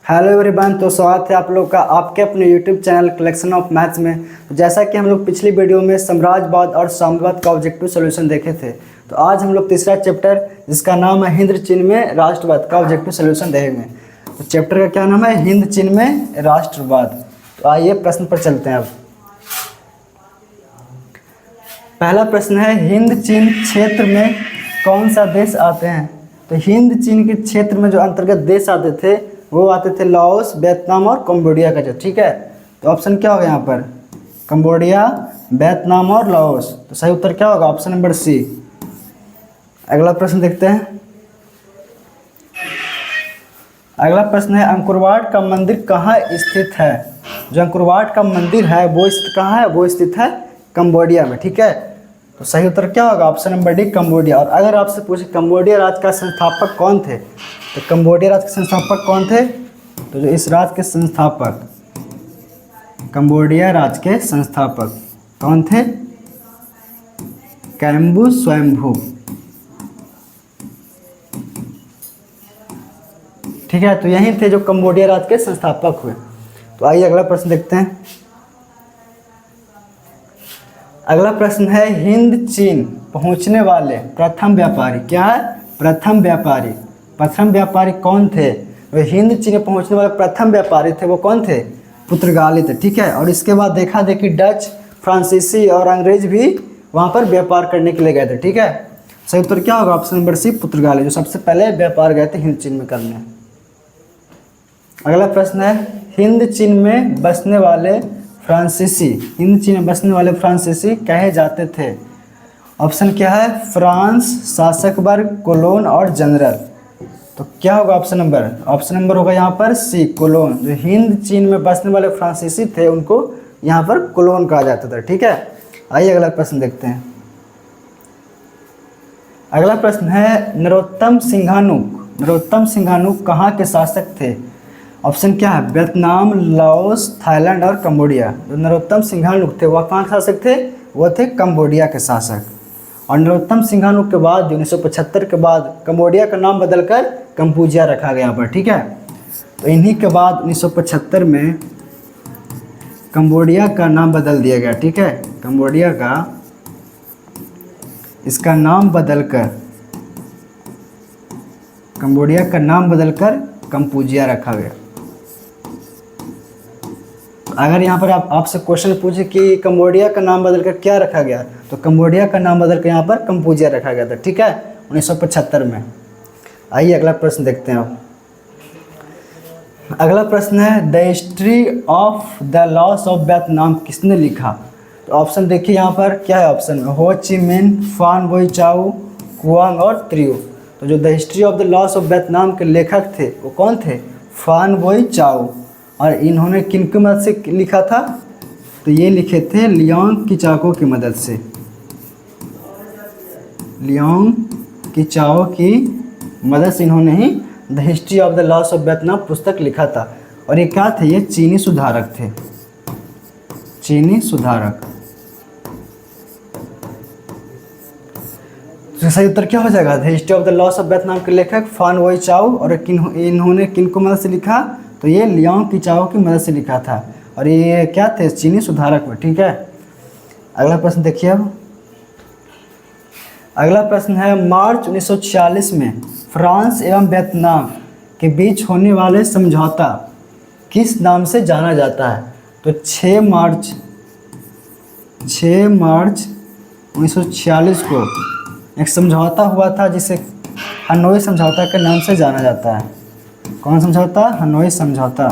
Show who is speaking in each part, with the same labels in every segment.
Speaker 1: Hello everyone, तो स्वागत है आप लोग का आपके अपने YouTube channel collection of maths में। तो जैसा कि हम लोग पिछली वीडियो में साम्राज्यवाद और साम्यवाद का ऑब्जेक्टिव सॉल्यूशन देखे थे, तो आज हम लोग तीसरा चैप्टर जिसका नाम है हिंद चीन में राष्ट्रवाद का ऑब्जेक्टिव सॉल्यूशन देखेंगे। तो चैप्टर का क्या नाम है? हिंद चीन में राष्ट्रवाद। तो आइए प्रश्न पर चलते हैं। अब पहला प्रश्न है, हिंद चीन क्षेत्र में कौन सा देश आते हैं? तो हिंद चीन के क्षेत्र में जो अंतर्गत देश आते थे वो आते थे लाओस, वियतनाम और कंबोडिया का। जो ठीक है, तो ऑप्शन क्या होगा यहाँ पर? कंबोडिया, वियतनाम और लाओस। तो सही उत्तर क्या होगा? Option number C. अगला प्रश्न देखते हैं। अगला प्रश्न है, अंकुरवाट का मंदिर कहाँ स्थित है? जो अंकुरवाट का मंदिर है वो स्थित कहाँ है? वो स्थित है कंबोडिया में। ठीक है, तो सही उत्तर क्या होगा? Option number D, Cambodia. और अगर आपसे पूछे कंबोडिया राज्य का संस्थापक कौन थे, तो कंबोडिया राज्य के संस्थापक कौन थे? तो जो इस राज्य के संस्थापक, कंबोडिया राज्य के संस्थापक कौन थे? कैम्बू स्वयंभू। ठीक है, तो यही थे जो कंबोडिया राज्य के संस्थापक हुए। तो आइए अगला प्रश्न देखते हैं। अगला प्रश्न है, हिंद चीन पहुंचने वाले प्रथम व्यापारी क्या है? प्रथम व्यापारी। प्रथम व्यापारी कौन थे? वे हिंद चीन में पहुंचने वाले प्रथम व्यापारी थे, वो कौन थे? पुर्तगाली थे। ठीक है, और इसके बाद देखा देखी डच, फ्रांसीसी और अंग्रेज भी वहां पर व्यापार करने के लिए गए थे। ठीक है, सही उत्तर क्या होगा? ऑप्शन नंबर सी, पुर्तगाली, जो सबसे पहले व्यापार गए थे हिंद चीन में करने। अगला प्रश्न है, हिंद चीन में बसने वाले फ्रांसीसी, हिंद चीन में बसने वाले फ्रांसीसी कहे जाते थे? ऑप्शन क्या है? फ्रांस, शासक वर्ग, कोलोन और जनरल। तो क्या होगा ऑप्शन नंबर? ऑप्शन नंबर होगा यहाँ पर सी, कोलोन। जो हिंद चीन में बसने वाले फ्रांसीसी थे उनको यहाँ पर कोलोन कहा जाता था। ठीक है, आइए अगला प्रश्न देखते हैं। अगला प्रश्न है, नरोत्तम सिंघानुक। नरोत्तम सिंघानुक कहाँ के शासक थे? ऑप्शन क्या है? वियतनाम, लाओस, थाईलैंड और कंबोडिया। जो नरोत्तम सिंघानुक थे वह कहाँ के शासक थे? वह थे कंबोडिया के शासक। और नरोत्तम सिंघानुक के बाद 1975 के बाद कंबोडिया का नाम बदलकर कंबोजिया रखा गया पर। ठीक है, तो इन्हीं के बाद 1975 में कंबोडिया का नाम बदल दिया गया। ठीक है, कंबोडिया का इसका नाम बदलकर, कंबोडिया का नाम बदलकर कंबोजिया रखा गया। अगर यहाँ पर आपसे क्वेश्चन पूछे कि कंबोडिया का नाम बदलकर क्या रखा गया, तो कंबोडिया का नाम बदलकर यहाँ पर कंबोजिया रखा गया था। ठीक है, 1975 में। आइए अगला प्रश्न देखते हैं। अगला प्रश्न है, the history of the loss of Vietnam किसने लिखा? तो ऑप्शन देखिए यहाँ पर क्या है ऑप्शन में? हो ची मिन, फान बोई चाओ, कुआंग और त्रियो। तो जो the history of the loss of Vietnam के लेखक थे वो कौन थे? फान बोई चाओ। और इन्होंने किन की मदद से लिखा था? तो ये लिखे थे लियांग किचाको की मदद से। लियांग किचाओ की मदद से इन्होंने ही the history of the loss of Vietnam पुस्तक लिखा था। और ये क्या थे? ये चीनी सुधारक थे, चीनी सुधारक। तो सही उत्तर क्या हो जाएगा? The history of the loss of Vietnam के लेखक फान बोई चाओ। और इन्होंने किन को मदद से लिखा? तो ये लियांग किचाओ की मदद से लिखा था। और ये क्या थे? चीनी सुधारक में। ठीक है, अगला प्रश्न देखिए। अब अगला प्रश्न है, मार्च 1946 में फ्रांस एवं वियतनाम के बीच होने वाले समझौता किस नाम से जाना जाता है? तो 6 मार्च 1946 को एक समझौता हुआ था जिसे हनोई समझौता के नाम से जाना जाता है। कौन समझौता? हनोई समझौता।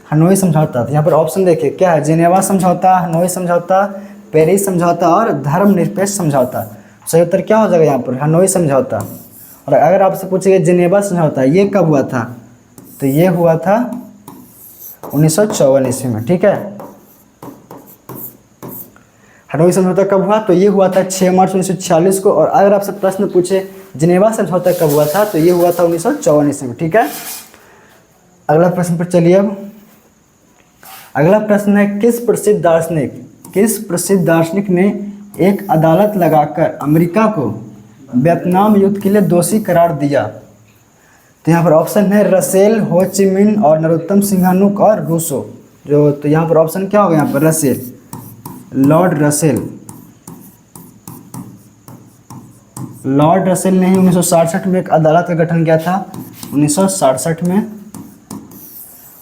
Speaker 1: हनोई समझौता। तो यहाँ पर ऑप्शन देखिए क्या है? जेनेवा समझौता, हनोई समझौता, पेरिस समझौता और धर्मनिरपेक्ष समझौता। सही उत्तर क्या हो जाएगा यहाँ पर? हनोई समझौता। और अगर आपसे पूछेगा जेनेवा समझौता ये कब हुआ था, तो ये हुआ था 1954 ईस्वी में। ठीक है, हनोई समझौता कब हुआ? तो ये हुआ था 6 मार्च 1946 को। और अगर आपसे प्रश्न पूछे जिनेवा समझौता कब हुआ था, तो ये हुआ था 1954 ईस्वी में। ठीक है, अगला प्रश्न पर चलिए। अब अगला प्रश्न है, किस प्रसिद्ध दार्शनिक ने एक अदालत लगाकर अमेरिका को वियतनाम युद्ध के लिए दोषी करार दिया? तो यहाँ पर ऑप्शन है रसेल, हो ची मिन और नरोत्तम सिंघानुक और रूसो। जो तो यहाँ पर ऑप्शन क्या होगा? यहाँ पर Russell, Lord Russell. Lord Russell ने ही 1967 में एक अदालत का गठन किया था, 1967 में,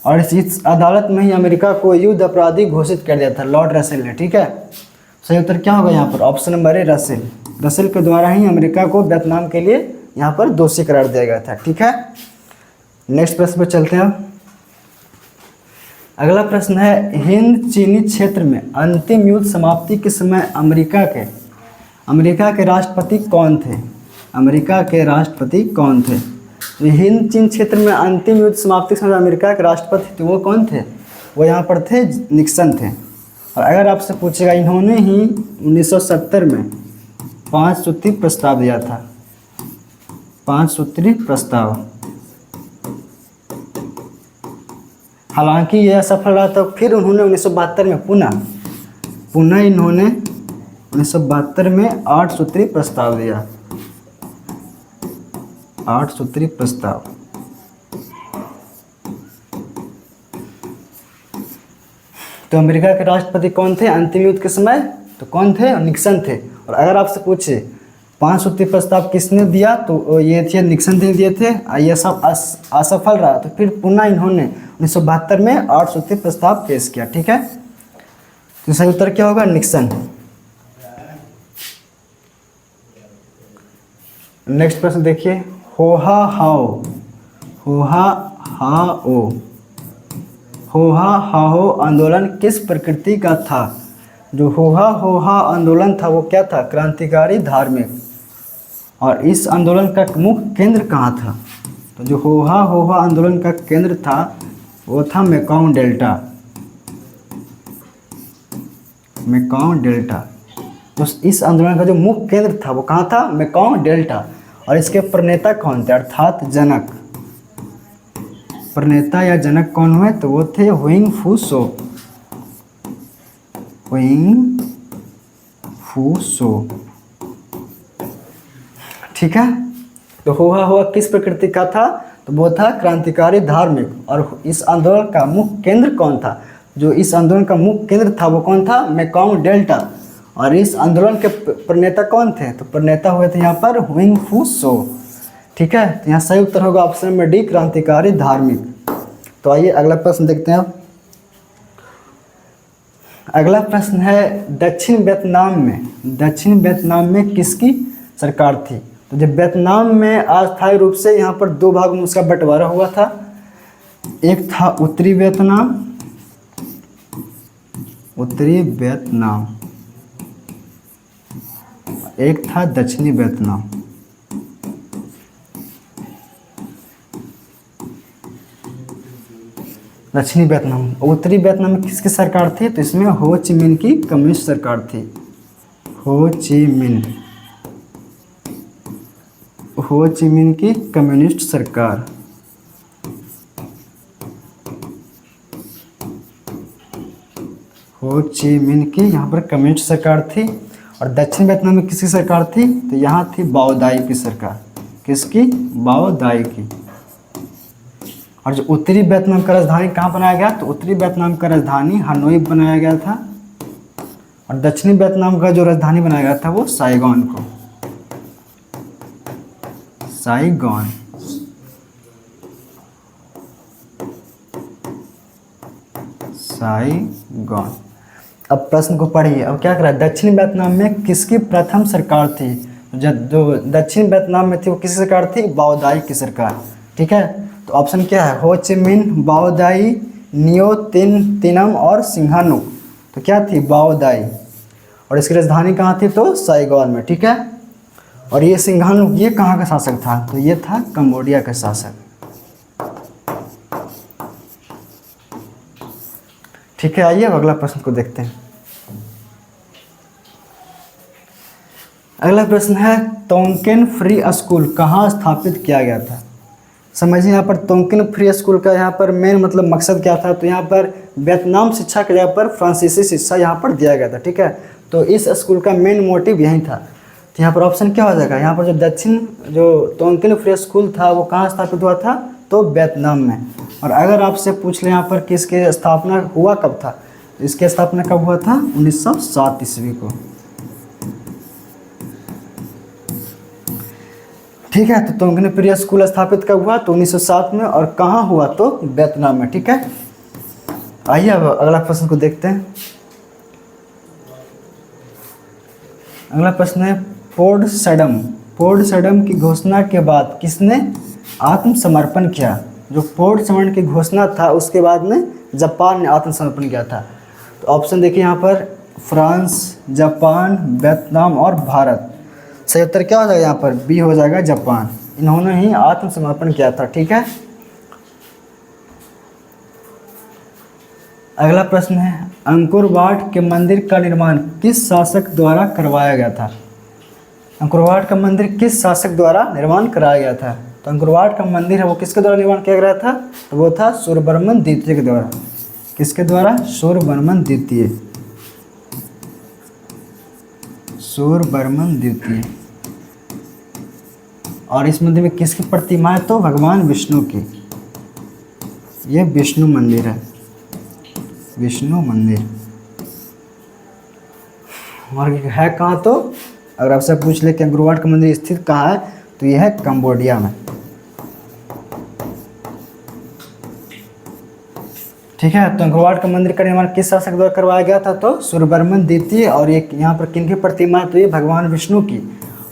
Speaker 1: और इस अदालत में ही अमेरिका को युद्ध अपराधी घोषित कर दिया था लॉर्ड रसेल ने। ठीक है, सही उत्तर क्या होगा यहाँ पर? ऑप्शन नंबर है रसेल। रसेल के द्वारा ही अमेरिका को वियतनाम के लिए यहाँ पर दोषी करार दिया गया था। ठीक है, नेक्स्ट प्रश्न पर चलते हैं। अगला प्रश्न है हिंद चीनी क्षेत्र में अंतिम युद्ध समाप्ति के समय अमेरिका के राष्ट्रपति कौन थे? अमेरिका के राष्ट्रपति कौन थे? तो हिंद चीन क्षेत्र में अंतिम युद्ध समाप्ति के समय अमेरिका के राष्ट्रपति थे वो कौन थे? वो यहाँ पर थे निक्सन थे। और अगर आपसे पूछेगा, इन्होंने ही 1970 में 5 सूत्री प्रस्ताव दिया था, 5 सूत्री प्रस्ताव। हालांकि यह सफल रहा, तो फिर उन्होंने 1972 में पुनः इन्होंने 1972 में 8 सूत्री प्रस्ताव दिया, 8 सूत्री प्रस्ताव। तो अमेरिका के राष्ट्रपति कौन थे अंतिम युद्ध के समय? तो कौन थे? निक्सन थे। और अगर आपसे पूछे 5 सूत्री प्रस्ताव किसने दिया, तो ये थे निक्सन ने दिए थे। ये सब असफल रहा, तो फिर पुनः इन्होंने 1972 में 8 सूत्री प्रस्ताव पेश किया। ठीक है, तो सही उत्तर क्या होगा? निक्सन। नेक्स्ट प्रश्न देखिए, होहा हाओ आंदोलन किस प्रकृति का था? जो होहा आंदोलन था वो क्या था? क्रांतिकारी धार्मिक। और इस आंदोलन का मुख्य केंद्र कहाँ था? तो जो होहा आंदोलन का केंद्र था वो था मेकॉन्ग डेल्टा। तो इस आंदोलन का जो मुख्य केंद्र था वो कहाँ था? Mekong delta. और इसके प्रणेता कौन थे? अर्थात जनक, प्रणेता या जनक कौन हुए? तो वो थे हुइंग फू सो। ठीक है, तो हुआ किस प्रकृति का था? तो वो था क्रांतिकारी धार्मिक। और इस आंदोलन का मुख्य केंद्र कौन था? जो इस आंदोलन का मुख्य केंद्र था वो कौन था? Mekong delta. और इस आंदोलन के प्रणेता कौन थे? तो प्रणेता हुए थे यहाँ पर हुइंग फू सो। ठीक है, तो यहाँ सही उत्तर होगा ऑप्शन नंबर डी, क्रांतिकारी धार्मिक। तो आइए अगला प्रश्न देखते हैं। अगला प्रश्न है दक्षिण वियतनाम में किसकी सरकार थी? तो जब वियतनाम में अस्थायी रूप से यहाँ पर 2 भागों में उसका बंटवारा हुआ था, एक था उत्तरी वियतनाम, एक था दक्षिणी वियतनाम। दक्षिणी वियतनाम, उत्तरी वियतनाम में किसकी सरकार थी? तो इसमें हो ची मिन की कम्युनिस्ट सरकार थी। हो ची मिन की कम्युनिस्ट सरकार। हो ची मिन की यहाँ पर कम्युनिस्ट सरकार थी। और दक्षिण वियतनाम में किसकी सरकार थी? तो यहाँ थी बाओ दाई की सरकार। किसकी? बाओ दाई की। और जो उत्तरी वियतनाम का राजधानी कहाँ बनाया गया? तो उत्तरी वियतनाम का राजधानी हनोई बनाया गया था। और दक्षिणी वियतनाम का जो राजधानी बनाया गया था वो साइगॉन। अब प्रश्न को पढ़िए। अब क्या करा? दक्षिण वियतनाम में किसकी प्रथम सरकार थी? जो दक्षिण वियतनाम में थी वो किसकी सरकार थी? बाओ दाई की सरकार। ठीक है, तो ऑप्शन क्या है? हो ची मिन, बाओ दाई, नियो तिनम और सिंघानुक। तो क्या थी? बाओ दाई। और इसकी राजधानी कहाँ थी? तो साइगॉन में। ठीक है, और ये सिंघानुक ये कहाँ का शासक था? तो ये था कंबोडिया का शासक। ठीक है, आइए अगला प्रश्न को देखते हैं। अगला प्रश्न है तोंकेन फ्री स्कूल कहाँ स्थापित किया गया था? समझिए, यहाँ पर तोंकेन फ्री स्कूल का यहाँ पर मेन मतलब मकसद क्या था? तो यहाँ पर वियतनाम शिक्षा के जगह पर फ्रांसीसी शिक्षा यहाँ पर दिया गया था। ठीक है, तो इस स्कूल का मेन मोटिव यही था। तो यहाँ पर ऑप्शन क्या हो जाएगा, यहाँ पर जो दक्षिण जो तोंगकिल फ्री स्कूल था वो कहाँ स्थापित हुआ था, तो वियतनाम में। और अगर आपसे पूछ ले यहाँ पर किसके स्थापना हुआ कब था, तो इसके स्थापना कब हुआ था, 1907 ईस्वी को। ठीक है, तो तोंगकिल फ्री स्कूल स्थापित कब हुआ, तो 1907 में, और कहाँ हुआ, तो वियतनाम में। ठीक है, आइए अब अगला प्रश्न को देखते हैं। अगला प्रश्न है पोट्सडम। पोट्सडम की घोषणा के बाद किसने आत्मसमर्पण किया। जो पोट्सडम की घोषणा था उसके बाद में जापान ने आत्मसमर्पण किया था। तो ऑप्शन देखिए यहाँ पर, फ्रांस, जापान, वियतनाम और भारत। सही उत्तर क्या हो जाएगा यहाँ पर, बी हो जाएगा, जापान। इन्होंने ही आत्मसमर्पण किया था। ठीक है, अगला प्रश्न है अंकुरवाट के मंदिर का निर्माण किस शासक द्वारा करवाया गया था। अंकुरवाट का मंदिर किस शासक द्वारा निर्माण कराया गया था। तो अंकुरवाट का मंदिर है वो किसके द्वारा निर्माण किया गया था, तो वो था सूर्यवर्मन द्वितीय के द्वारा। किसके द्वारा, सूर्यवर्मन द्वितीय। सूर्यवर्मन द्वितीय। और इस मंदिर में किसकी प्रतिमा है, तो भगवान विष्णु की। ये विष्णु मंदिर है, विष्णु मंदिर। और है कहाँ, तो अगर आपसे पूछ ले कि अंकुरवाट का मंदिर स्थित कहाँ है, तो यह है कंबोडिया में। ठीक है, तो अंकुरवाट का मंदिर का निर्माण किस शासक द्वारा करवाया गया था, तो सूर्यवर्मन द्वितीय। और ये यहाँ पर किन की प्रतिमा है, तो ये भगवान विष्णु की।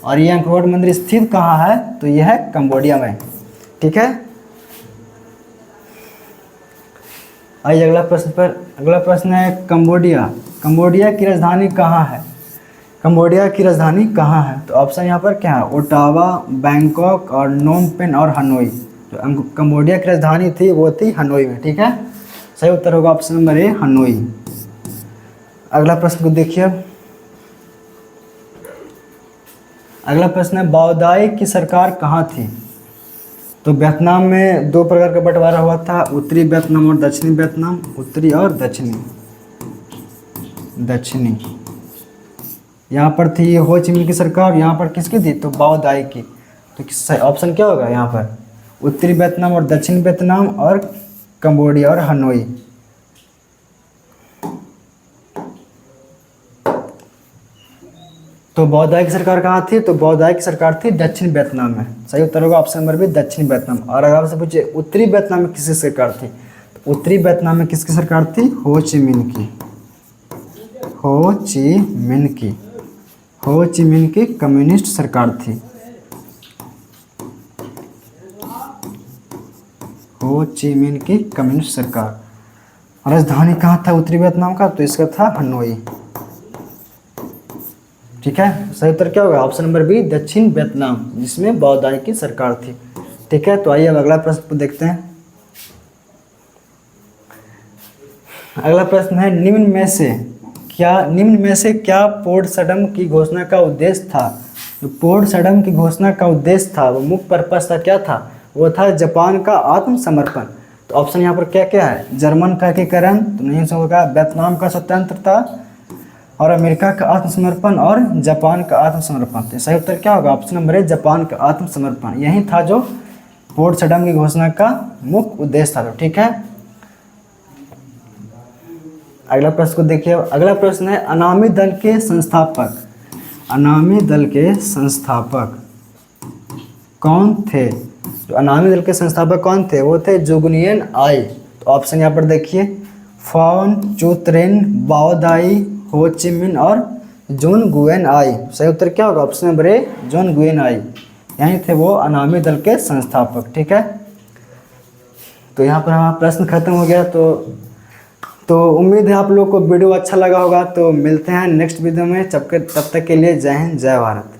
Speaker 1: और ये अंकुरवाट मंदिर स्थित कहाँ है, तो यह है कंबोडिया में। ठीक है, आइए अगला प्रश्न पर। अगला प्रश्न है कंबोडिया। कंबोडिया की राजधानी कहाँ है। कंबोडिया की राजधानी कहाँ है, तो ऑप्शन यहाँ पर क्या है, ओटावा, बैंकॉक और नोम पेन और हनोई। जो कंबोडिया की राजधानी थी वो थी हनोई में। ठीक है, सही उत्तर होगा ऑप्शन नंबर ए, हनोई। अगला प्रश्न को देखिए। अगला प्रश्न है बाओदाई की सरकार कहाँ थी। तो वियतनाम में दो प्रकार का बंटवारा हुआ था, उत्तरी वियतनाम और दक्षिणी वियतनाम। उत्तरी और दक्षिणी। दक्षिणी यहाँ पर थी हो ची मिन्ह की सरकार, यहाँ पर किसकी थी, तो बाओदाई की। तो ऑप्शन क्या होगा यहाँ पर, उत्तरी वियतनाम और दक्षिणी वियतनाम और कंबोडिया और हनोई। तो बाओदाई की सरकार कहाँ थी, तो बाओदाई की सरकार थी दक्षिण वियतनाम में। सही उत्तर होगा ऑप्शन नंबर बी, दक्षिण वियतनाम। और अगर आपसे पूछे उत्तरी वियतनाम में किसकी सरकार थी, तो उत्तरी वियतनाम में किसकी सरकार थी, हो ची मिन्ह की। हो ची मिन्ह की। हो ची मिन्ह की कम्युनिस्ट सरकार थी। हो ची मिन्ह की कम्युनिस्ट सरकार। राजधानी कहाँ था उत्तरी वियतनाम का, तो इसका था हनोई। ठीक है, सही उत्तर क्या होगा ऑप्शन नंबर बी, दक्षिण वियतनाम, जिसमें बाओदाई की सरकार थी। ठीक है, तो आइए अब अगला प्रश्न देखते हैं। अगला प्रश्न है निम्न में से क्या पोट्सडम की घोषणा का उद्देश्य था। जो पोट्सडम की घोषणा का उद्देश्य था, वो मुख्य पर्पस था, क्या था, वो था जापान का आत्मसमर्पण। तो ऑप्शन यहाँ पर क्या क्या है, जर्मन का एकीकरण, तो नहीं होगा, वियतनाम का स्वतंत्रता और अमेरिका का आत्मसमर्पण और जापान का आत्मसमर्पण। तो सही उत्तर क्या होगा ऑप्शन नंबर ए, जापान का आत्मसमर्पण। यही था जो पोट्सडम की घोषणा का मुख्य उद्देश्य था। ठीक है, अगला प्रश्न को देखिए। अगला प्रश्न है अनामी दल के संस्थापक। अनामी दल के संस्थापक कौन थे। जो अनामी दल के संस्थापक कौन थे, वो थे जुगनियन आई। तो ऑप्शन यहाँ पर देखिए, फॉन, चुतरेन, बाओदाई, हो ची मिन्ह और जून गुएन आई। सही उत्तर क्या होगा ऑप्शन नंबर ए, जून गुएन आई। यहीं थे वो अनामी दल के संस्थापक। ठीक है, तो यहाँ पर हमारा प्रश्न खत्म हो गया। तो उम्मीद है आप लोगों को वीडियो अच्छा लगा होगा। तो मिलते हैं नेक्स्ट वीडियो में, तब तक के लिए जय हिंद, जय भारत।